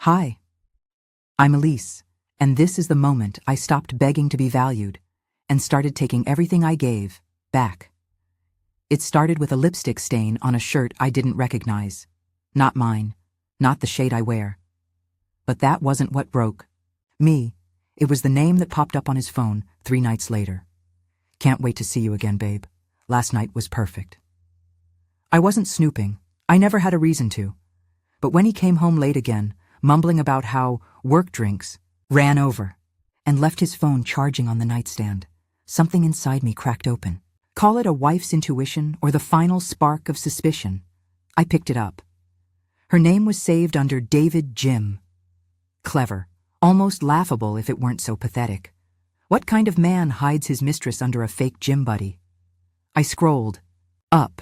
Hi, I'm Elise, and this is the moment I stopped begging to be valued and started taking everything I gave back. It started with a lipstick stain on a shirt I didn't recognize. Not mine, not the shade I wear. But that wasn't what broke me. It was the name that popped up on his phone 3 nights later. Can't wait to see you again, babe. Last night was perfect. I wasn't snooping. I never had a reason to. But when he came home late again, mumbling about how work drinks, ran over, and left his phone charging on the nightstand, something inside me cracked open. Call it a wife's intuition or the final spark of suspicion. I picked it up. Her name was saved under David Jim. Clever, almost laughable if it weren't so pathetic. What kind of man hides his mistress under a fake gym buddy? I scrolled. Up.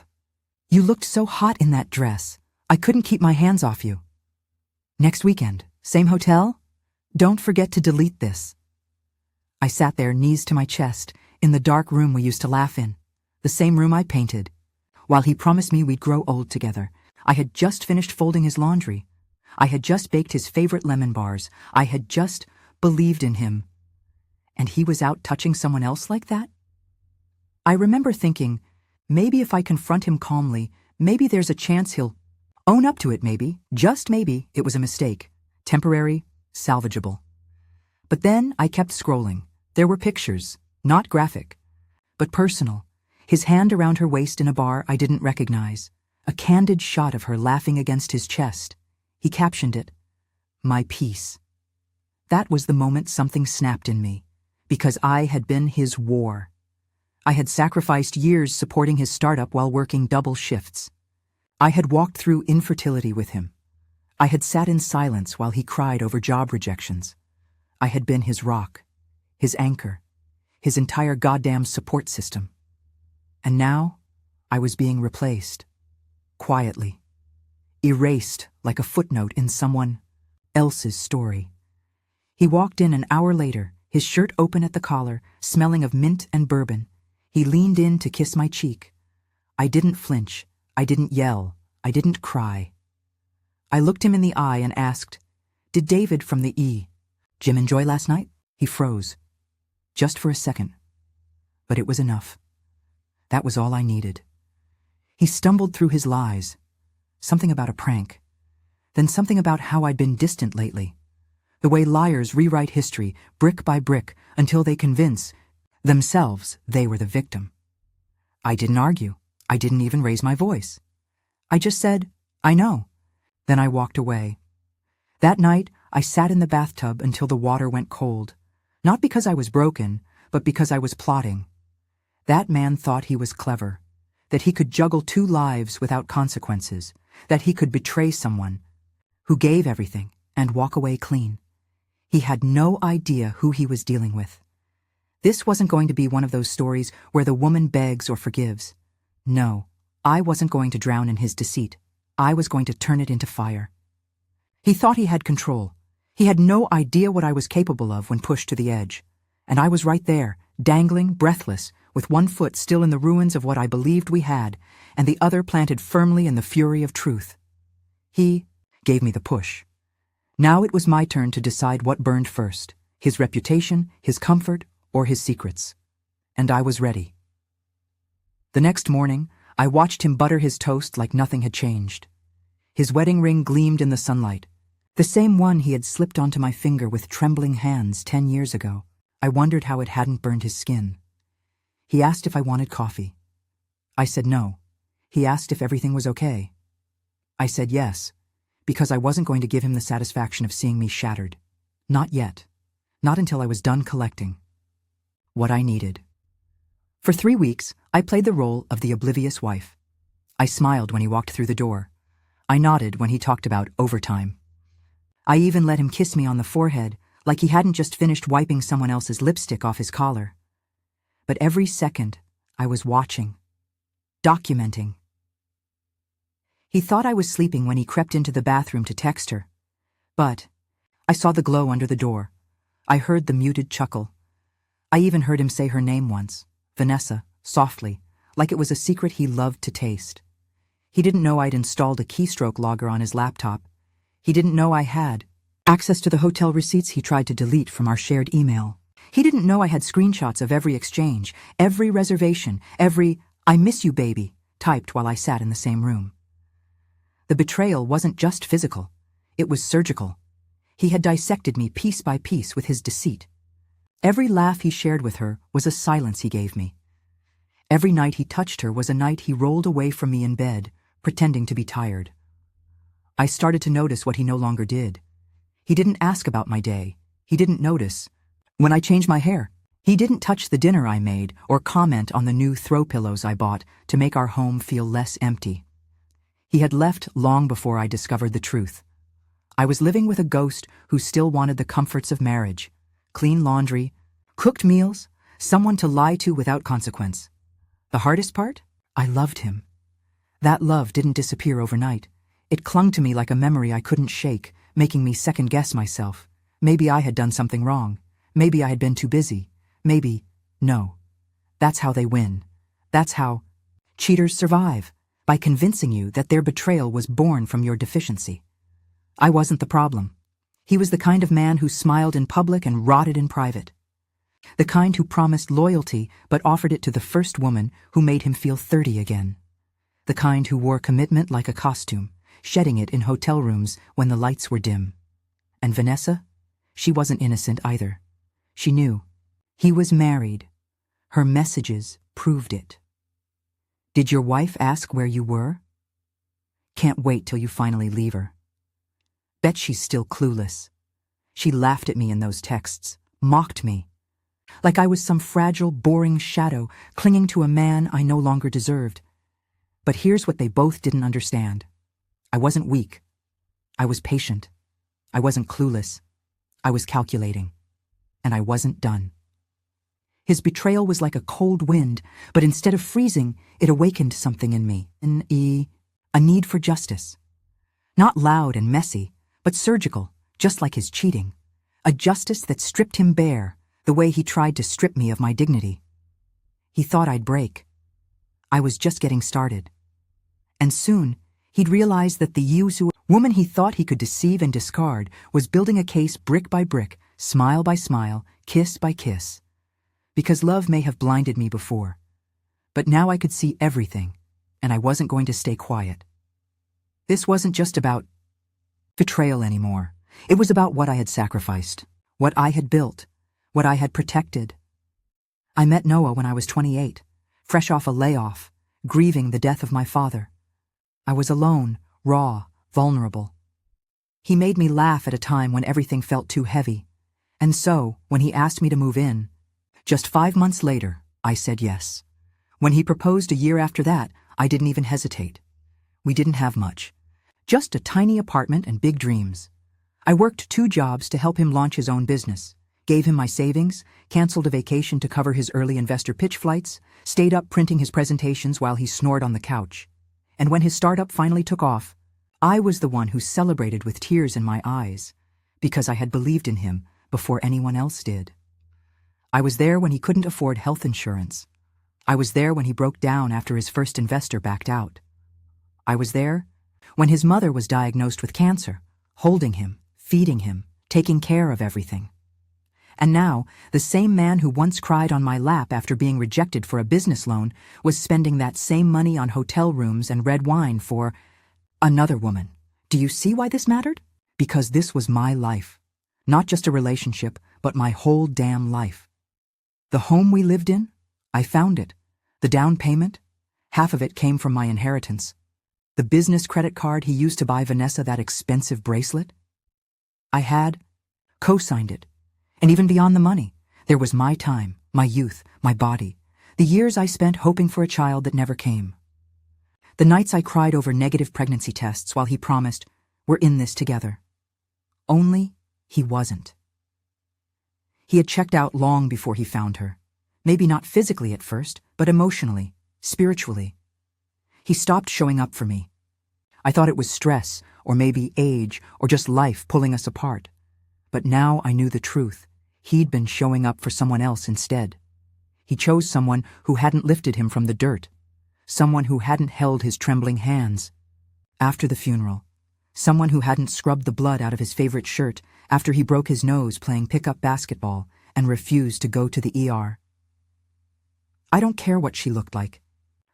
You looked so hot in that dress. I couldn't keep my hands off you. Next weekend, same hotel? Don't forget to delete this. I sat there, knees to my chest, in the dark room we used to laugh in, the same room I painted. While he promised me we'd grow old together, I had just finished folding his laundry. I had just baked his favorite lemon bars. I had just believed in him. And he was out touching someone else like that? I remember thinking, maybe if I confront him calmly, maybe there's a chance he'll own up to it. Maybe, just maybe, it was a mistake. Temporary, salvageable. But then I kept scrolling. There were pictures, not graphic, but personal. His hand around her waist in a bar I didn't recognize. A candid shot of her laughing against his chest. He captioned it, "My peace." That was the moment something snapped in me, because I had been his war. I had sacrificed years supporting his startup while working double shifts. I had walked through infertility with him. I had sat in silence while he cried over job rejections. I had been his rock, his anchor, his entire goddamn support system. And now, I was being replaced. Quietly. Erased like a footnote in someone else's story. He walked in an hour later, his shirt open at the collar, smelling of mint and bourbon. He leaned in to kiss my cheek. I didn't flinch. I didn't yell. I didn't cry. I looked him in the eye and asked, "Did David from the Jim enjoy last night?" He froze. Just for a second. But it was enough. That was all I needed. He stumbled through his lies. Something about a prank. Then something about how I'd been distant lately. The way liars rewrite history, brick by brick, until they convince themselves they were the victim. I didn't argue. I didn't even raise my voice. I just said, "I know." Then I walked away. That night, I sat in the bathtub until the water went cold. Not because I was broken, but because I was plotting. That man thought he was clever, that he could juggle 2 lives without consequences, that he could betray someone who gave everything and walk away clean. He had no idea who he was dealing with. This wasn't going to be one of those stories where the woman begs or forgives. No, I wasn't going to drown in his deceit. I was going to turn it into fire. He thought he had control. He had no idea what I was capable of when pushed to the edge. And I was right there, dangling, breathless, with one foot still in the ruins of what I believed we had, and the other planted firmly in the fury of truth. He gave me the push. Now it was my turn to decide what burned first, his reputation, his comfort, or his secrets. And I was ready. The next morning, I watched him butter his toast like nothing had changed. His wedding ring gleamed in the sunlight, the same one he had slipped onto my finger with trembling hands 10 years ago. I wondered how it hadn't burned his skin. He asked if I wanted coffee. I said no. He asked if everything was okay. I said yes, because I wasn't going to give him the satisfaction of seeing me shattered. Not yet. Not until I was done collecting what I needed. For 3 weeks, I played the role of the oblivious wife. I smiled when he walked through the door. I nodded when he talked about overtime. I even let him kiss me on the forehead, like he hadn't just finished wiping someone else's lipstick off his collar. But every second, I was watching, documenting. He thought I was sleeping when he crept into the bathroom to text her. But I saw the glow under the door. I heard the muted chuckle. I even heard him say her name once, Vanessa, softly, like it was a secret he loved to taste. He didn't know I'd installed a keystroke logger on his laptop. He didn't know I had, Access to the hotel receipts he tried to delete from our shared email. He didn't know I had screenshots of every exchange, every reservation, every "I miss you, baby" typed while I sat in the same room. The betrayal wasn't just physical. It was surgical. He had dissected me piece by piece with his deceit. Every laugh he shared with her was a silence he gave me. Every night he touched her was a night he rolled away from me in bed, pretending to be tired. I started to notice what he no longer did. He didn't ask about my day. He didn't notice when I changed my hair. He didn't touch the dinner I made or comment on the new throw pillows I bought to make our home feel less empty. He had left long before I discovered the truth. I was living with a ghost who still wanted the comforts of marriage: clean laundry, cooked meals, someone to lie to without consequence. The hardest part? I loved him. That love didn't disappear overnight. It clung to me like a memory I couldn't shake, making me second-guess myself. Maybe I had done something wrong. Maybe I had been too busy. Maybe, no. That's how they win. That's how cheaters survive, by convincing you that their betrayal was born from your deficiency. I wasn't the problem. He was the kind of man who smiled in public and rotted in private. The kind who promised loyalty but offered it to the first woman who made him feel 30 again. The kind who wore commitment like a costume, shedding it in hotel rooms when the lights were dim. And Vanessa? She wasn't innocent either. She knew. He was married. Her messages proved it. Did your wife ask where you were? Can't wait till you finally leave her. Bet she's still clueless. She laughed at me in those texts, mocked me, like I was some fragile, boring shadow clinging to a man I no longer deserved. But here's what they both didn't understand. I wasn't weak. I was patient. I wasn't clueless. I was calculating. And I wasn't done. His betrayal was like a cold wind, but instead of freezing, it awakened something in me, a need for justice. Not loud and messy, but surgical, just like his cheating. A justice that stripped him bare, the way he tried to strip me of my dignity. He thought I'd break. I was just getting started. And soon, he'd realize that the Yuzu woman he thought he could deceive and discard was building a case brick by brick, smile by smile, kiss by kiss. Because love may have blinded me before. But now I could see everything, and I wasn't going to stay quiet. This wasn't just about betrayal anymore. It was about what I had sacrificed, what I had built, what I had protected. I met Noah when I was 28, fresh off a layoff, grieving the death of my father. I was alone, raw, vulnerable. He made me laugh at a time when everything felt too heavy. And so, when he asked me to move in, just 5 months later, I said yes. When he proposed a year after that, I didn't even hesitate. We didn't have much. Just a tiny apartment and big dreams. I worked 2 jobs to help him launch his own business, gave him my savings, canceled a vacation to cover his early investor pitch flights, stayed up printing his presentations while he snored on the couch. And when his startup finally took off, I was the one who celebrated with tears in my eyes, because I had believed in him before anyone else did. I was there when he couldn't afford health insurance. I was there when he broke down after his first investor backed out. I was there when his mother was diagnosed with cancer, holding him, feeding him, taking care of everything. And now, the same man who once cried on my lap after being rejected for a business loan was spending that same money on hotel rooms and red wine for another woman. Do you see why this mattered? Because this was my life. Not just a relationship, but my whole damn life. The home we lived in, I found it. The down payment, half of it came from my inheritance. The business credit card he used to buy Vanessa that expensive bracelet, I had co-signed it. And even beyond the money, there was my time, my youth, my body, the years I spent hoping for a child that never came. The nights I cried over negative pregnancy tests while he promised, "We're in this together." Only he wasn't. He had checked out long before he found her. Maybe not physically at first, but emotionally, spiritually. He stopped showing up for me. I thought it was stress, or maybe age, or just life pulling us apart. But now I knew the truth. He'd been showing up for someone else instead. He chose someone who hadn't lifted him from the dirt. Someone who hadn't held his trembling hands. After the funeral, someone who hadn't scrubbed the blood out of his favorite shirt after he broke his nose playing pickup basketball and refused to go to the ER. I don't care what she looked like.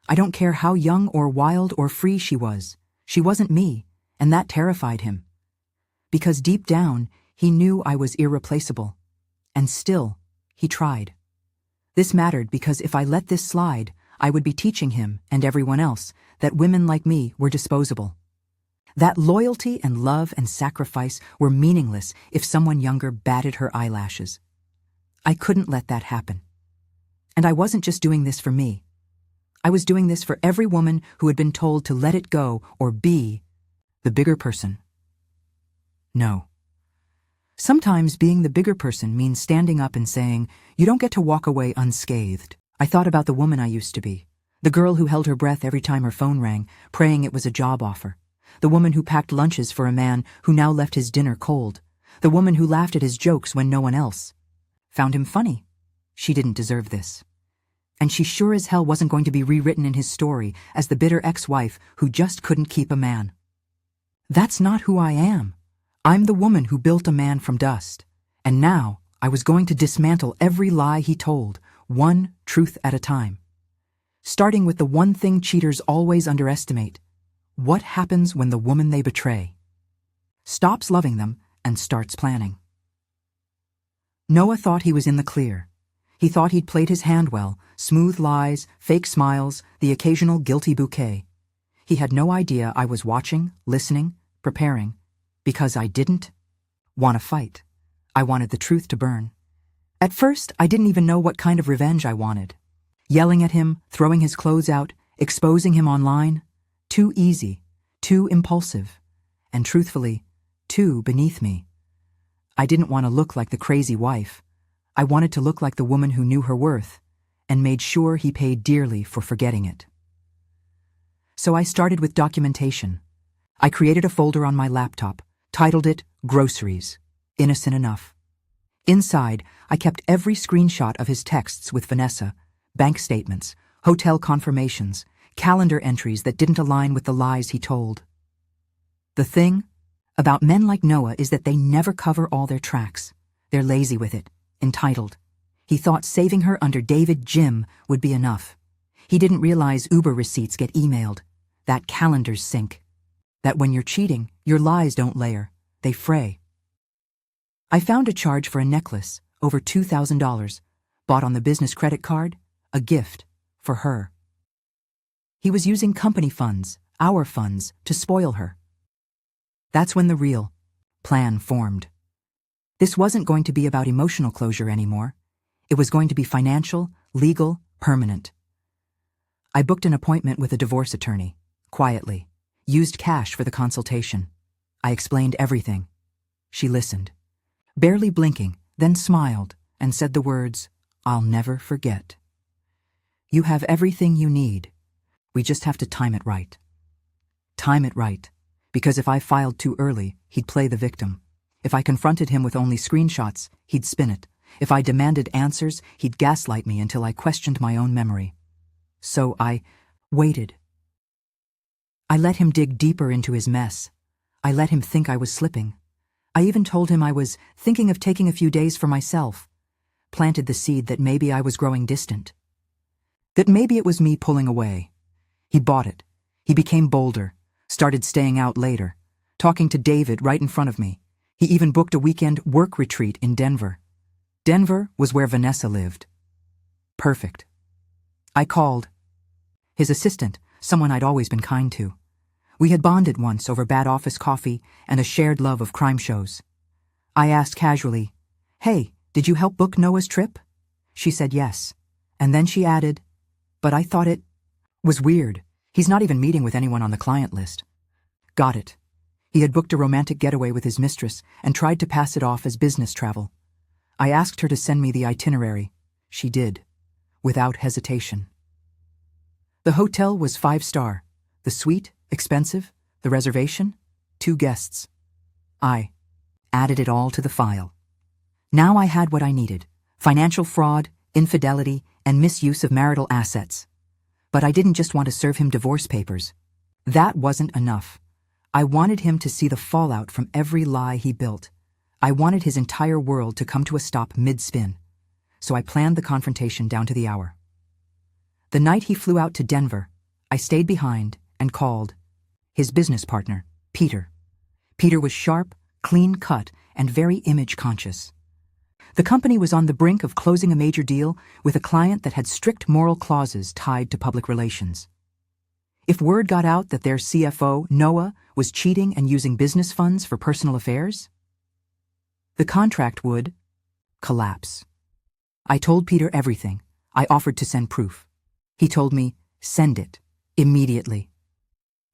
I don't care how young or wild or free she was. She wasn't me, and that terrified him. Because deep down, he knew I was irreplaceable. And still, he tried. This mattered because if I let this slide, I would be teaching him and everyone else that women like me were disposable. That loyalty and love and sacrifice were meaningless if someone younger batted her eyelashes. I couldn't let that happen. And I wasn't just doing this for me. I was doing this for every woman who had been told to let it go or be the bigger person. No. Sometimes being the bigger person means standing up and saying, you don't get to walk away unscathed. I thought about the woman I used to be, the girl who held her breath every time her phone rang, praying it was a job offer, the woman who packed lunches for a man who now left his dinner cold, the woman who laughed at his jokes when no one else found him funny. She didn't deserve this. And she sure as hell wasn't going to be rewritten in his story as the bitter ex-wife who just couldn't keep a man. That's not who I am. I'm the woman who built a man from dust. And now I was going to dismantle every lie he told, one truth at a time. Starting with the one thing cheaters always underestimate: what happens when the woman they betray stops loving them and starts planning. Noah thought he was in the clear. He thought he'd played his hand well, smooth lies, fake smiles, the occasional guilty bouquet. He had no idea I was watching, listening, preparing, because I didn't want to fight. I wanted the truth to burn. At first, I didn't even know what kind of revenge I wanted. Yelling at him, throwing his clothes out, exposing him online. Too easy, too impulsive, and truthfully, too beneath me. I didn't want to look like the crazy wife. I wanted to look like the woman who knew her worth and made sure he paid dearly for forgetting it. So I started with documentation. I created a folder on my laptop, titled it Groceries. Innocent enough. Inside, I kept every screenshot of his texts with Vanessa, bank statements, hotel confirmations, calendar entries that didn't align with the lies he told. The thing about men like Noah is that they never cover all their tracks. They're lazy with it, entitled. He thought saving her under David Jim would be enough. He didn't realize Uber receipts get emailed, that calendars sync, that when you're cheating, your lies don't layer, they fray. I found a charge for a necklace, over $2,000, bought on the business credit card, a gift for her. He was using company funds, our funds, to spoil her. That's when the real plan formed. This wasn't going to be about emotional closure anymore. It was going to be financial, legal, permanent. I booked an appointment with a divorce attorney, quietly, used cash for the consultation. I explained everything. She listened, barely blinking, then smiled and said the words, "I'll never forget. You have everything you need. We just have to time it right." Time it right, because if I filed too early, he'd play the victim. If I confronted him with only screenshots, he'd spin it. If I demanded answers, he'd gaslight me until I questioned my own memory. So I waited. I let him dig deeper into his mess. I let him think I was slipping. I even told him I was thinking of taking a few days for myself. Planted the seed that maybe I was growing distant. That maybe it was me pulling away. He bought it. He became bolder, started staying out later, talking to David right in front of me. He even booked a weekend work retreat in Denver. Denver was where Vanessa lived. Perfect. I called. His assistant, someone I'd always been kind to. We had bonded once over bad office coffee and a shared love of crime shows. I asked casually, "Hey, did you help book Noah's trip?" She said yes. And then she added, "But I thought it was weird. He's not even meeting with anyone on the client list." Got it. He had booked a romantic getaway with his mistress and tried to pass it off as business travel. I asked her to send me the itinerary. She did, without hesitation. The hotel was 5-star. The suite, expensive. The reservation, 2 guests. I added it all to the file. Now I had what I needed: financial fraud, infidelity, and misuse of marital assets. But I didn't just want to serve him divorce papers. That wasn't enough. I wanted him to see the fallout from every lie he built. I wanted his entire world to come to a stop mid-spin. So I planned the confrontation down to the hour. The night he flew out to Denver, I stayed behind and called his business partner, Peter. Peter was sharp, clean-cut, and very image-conscious. The company was on the brink of closing a major deal with a client that had strict moral clauses tied to public relations. If word got out that their CFO, Noah, was cheating and using business funds for personal affairs, the contract would collapse. I told Peter everything. I offered to send proof. He told me, send it, immediately.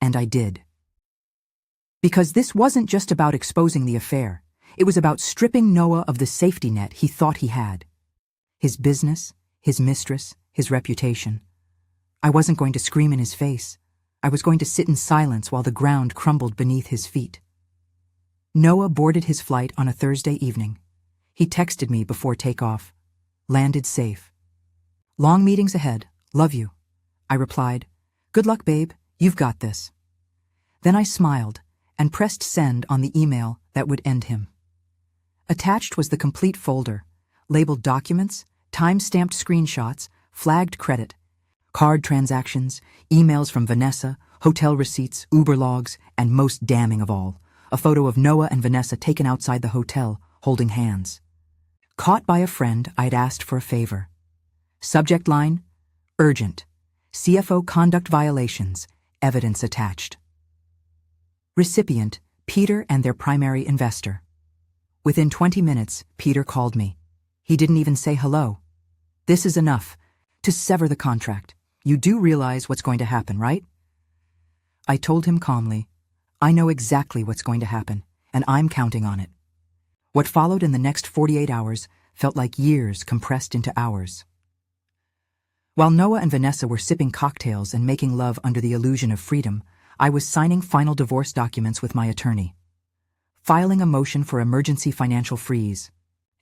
And I did. Because this wasn't just about exposing the affair. It was about stripping Noah of the safety net he thought he had. His business, his mistress, his reputation. I wasn't going to scream in his face. I was going to sit in silence while the ground crumbled beneath his feet. Noah boarded his flight on a Thursday evening. He texted me before takeoff. Landed safe. Long meetings ahead. Love you. I replied, good luck, babe. You've got this. Then I smiled and pressed send on the email that would end him. Attached was the complete folder, labeled documents, time-stamped screenshots, flagged credit, card transactions, emails from Vanessa, hotel receipts, Uber logs, and most damning of all, a photo of Noah and Vanessa taken outside the hotel, holding hands. Caught by a friend, I'd asked for a favor. Subject line, urgent. CFO conduct violations, evidence attached. Recipient, Peter and their primary investor. Within 20 minutes, Peter called me. He didn't even say hello. This is enough. To sever the contract. You do realize what's going to happen, right? I told him calmly, I know exactly what's going to happen, and I'm counting on it. What followed in the next 48 hours felt like years compressed into hours. While Noah and Vanessa were sipping cocktails and making love under the illusion of freedom, I was signing final divorce documents with my attorney, filing a motion for emergency financial freeze,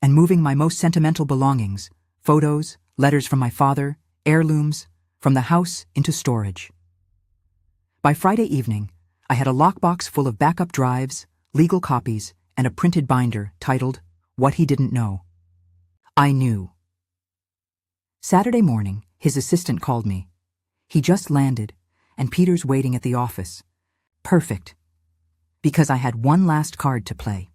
and moving my most sentimental belongings, photos, letters from my father, heirlooms, from the house into storage. By Friday evening, I had a lockbox full of backup drives, legal copies, and a printed binder titled, What He Didn't Know. I knew. Saturday morning, his assistant called me. He just landed, and Peter's waiting at the office. Perfect. Because I had one last card to play.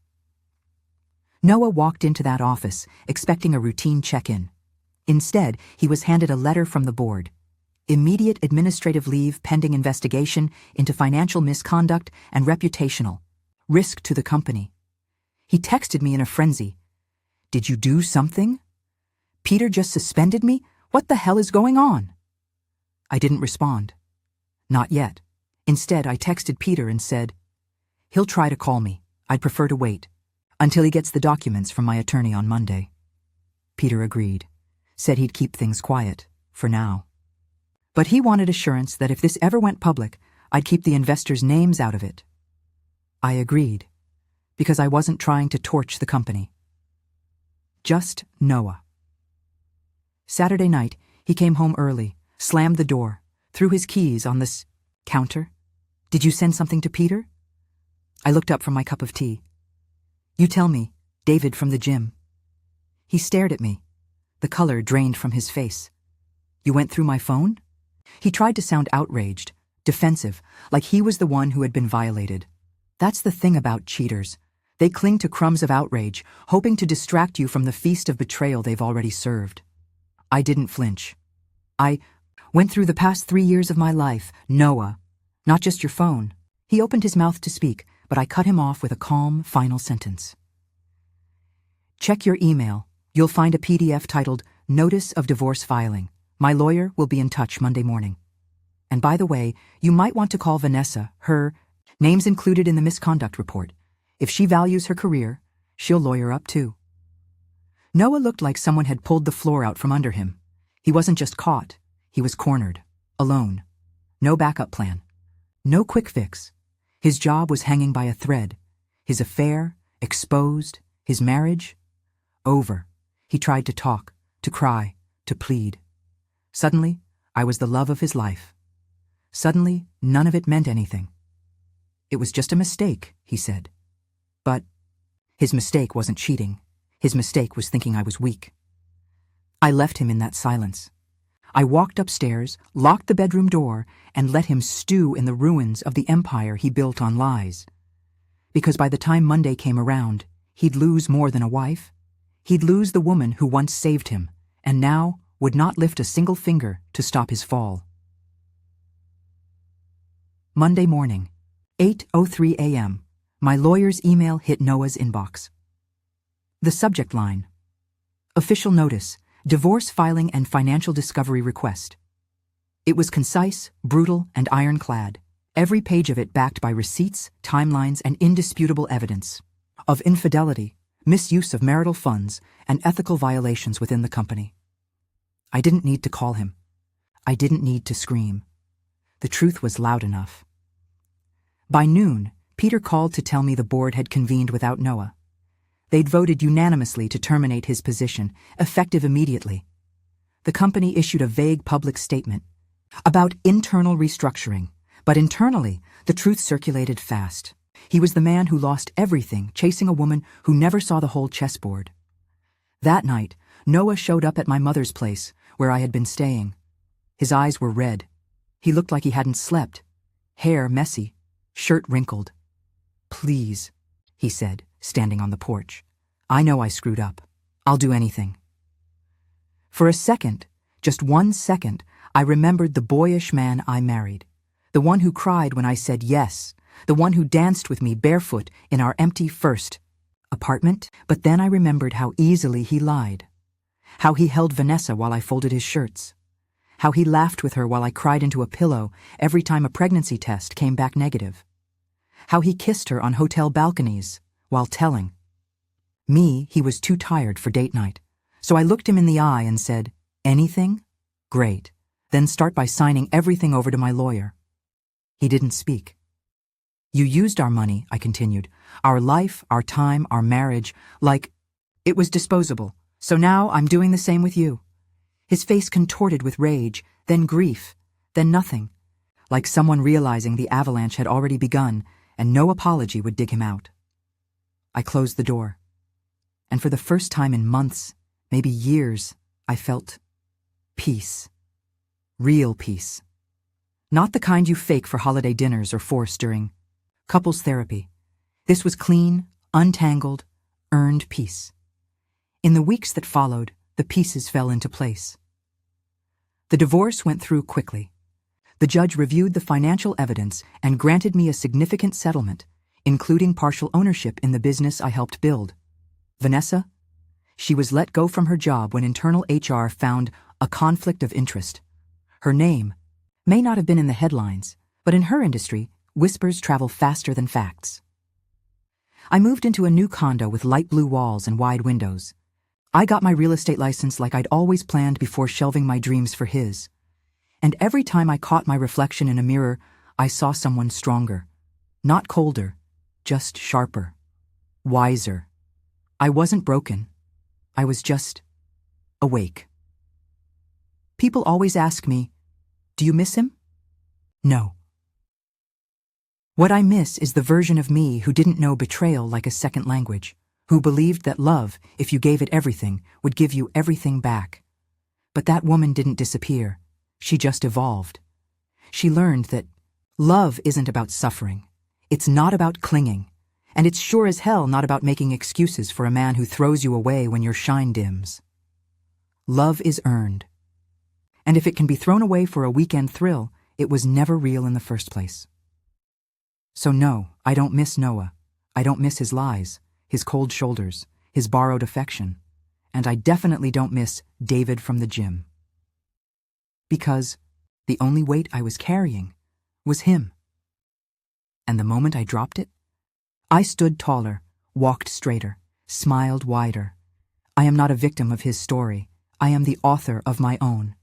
Noah walked into that office, expecting a routine check-in. Instead, he was handed a letter from the board. Immediate administrative leave pending investigation into financial misconduct and reputational risk to the company. He texted me in a frenzy. Did you do something? Peter just suspended me? What the hell is going on? I didn't respond. Not yet. Instead, I texted Peter and said, he'll try to call me. I'd prefer to wait until he gets the documents from my attorney on Monday. Peter agreed, said he'd keep things quiet, for now. But he wanted assurance that if this ever went public, I'd keep the investors' names out of it. I agreed, because I wasn't trying to torch the company. Just Noah. Saturday night, he came home early, slammed the door, threw his keys on the counter. Did you send something to Peter? I looked up from my cup of tea. You tell me, David from the gym. He stared at me. The color drained from his face. You went through my phone? He tried to sound outraged, defensive, like he was the one who had been violated. That's the thing about cheaters. They cling to crumbs of outrage, hoping to distract you from the feast of betrayal they've already served. I didn't flinch. I went through the past 3 years of my life, Noah. Not just your phone. He opened his mouth to speak, but I cut him off with a calm, final sentence. Check your email. You'll find a PDF titled Notice of Divorce Filing. My lawyer will be in touch Monday morning. And by the way, you might want to call Vanessa. Her name's included in the misconduct report. If she values her career, she'll lawyer up too. Noah looked like someone had pulled the floor out from under him. He wasn't just caught. He was cornered. Alone. No backup plan. No quick fix. His job was hanging by a thread. His affair, exposed. His marriage, over. He tried to talk, to cry, to plead. Suddenly, I was the love of his life. Suddenly, none of it meant anything. "It was just a mistake," he said. But his mistake wasn't cheating. His mistake was thinking I was weak. I left him in that silence. I walked upstairs, locked the bedroom door, and let him stew in the ruins of the empire he built on lies. Because by the time Monday came around, he'd lose more than a wife. He'd lose the woman who once saved him, and now would not lift a single finger to stop his fall. Monday morning, 8:03 a.m., my lawyer's email hit Noah's inbox. The subject line: Official notice, divorce filing and financial discovery request. It was concise, brutal, and ironclad, every page of it backed by receipts, timelines, and indisputable evidence of infidelity, misuse of marital funds, and ethical violations within the company. I didn't need to call him. I didn't need to scream. The truth was loud enough. By noon, Peter called to tell me the board had convened without Noah. They'd voted unanimously to terminate his position, effective immediately. The company issued a vague public statement about internal restructuring, but internally, the truth circulated fast. He was the man who lost everything chasing a woman who never saw the whole chessboard. That night, Noah showed up at my mother's place, where I had been staying. His eyes were red. He looked like he hadn't slept. Hair messy, shirt wrinkled. "Please," he said, standing on the porch. "I know I screwed up. I'll do anything." For a second, just 1 second, I remembered the boyish man I married, the one who cried when I said yes, the one who danced with me barefoot in our empty first apartment. But then I remembered how easily he lied, how he held Vanessa while I folded his shirts, how he laughed with her while I cried into a pillow every time a pregnancy test came back negative, how he kissed her on hotel balconies while telling me he was too tired for date night. So I looked him in the eye and said, "Anything? Great. Then start by signing everything over to my lawyer." He didn't speak. "You used our money," I continued, "our life, our time, our marriage, like it was disposable. So now I'm doing the same with you." His face contorted with rage, then grief, then nothing, like someone realizing the avalanche had already begun and no apology would dig him out. I closed the door, and for the first time in months, maybe years, I felt peace. Real peace. Not the kind you fake for holiday dinners or force during couples therapy. This was clean, untangled, earned peace. In the weeks that followed, the pieces fell into place. The divorce went through quickly. The judge reviewed the financial evidence and granted me a significant settlement, including partial ownership in the business I helped build. Vanessa? She was let go from her job when internal HR found a conflict of interest. Her name may not have been in the headlines, but in her industry, whispers travel faster than facts. I moved into a new condo with light blue walls and wide windows. I got my real estate license like I'd always planned before shelving my dreams for his. And every time I caught my reflection in a mirror, I saw someone stronger. Not colder, just sharper, wiser. I wasn't broken. I was just awake. People always ask me, "Do you miss him?" No. What I miss is the version of me who didn't know betrayal like a second language, who believed that love, if you gave it everything, would give you everything back. But that woman didn't disappear. She just evolved. She learned that love isn't about suffering. It's not about clinging. And it's sure as hell not about making excuses for a man who throws you away when your shine dims. Love is earned. And if it can be thrown away for a weekend thrill, it was never real in the first place. So no, I don't miss Noah. I don't miss his lies, his cold shoulders, his borrowed affection. And I definitely don't miss David from the gym. Because the only weight I was carrying was him. And the moment I dropped it, I stood taller, walked straighter, smiled wider. I am not a victim of his story. I am the author of my own.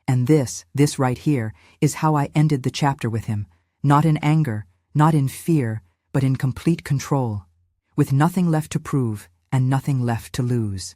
And this right here, is how I ended the chapter with him, not in anger, not in fear, but in complete control, with nothing left to prove and nothing left to lose.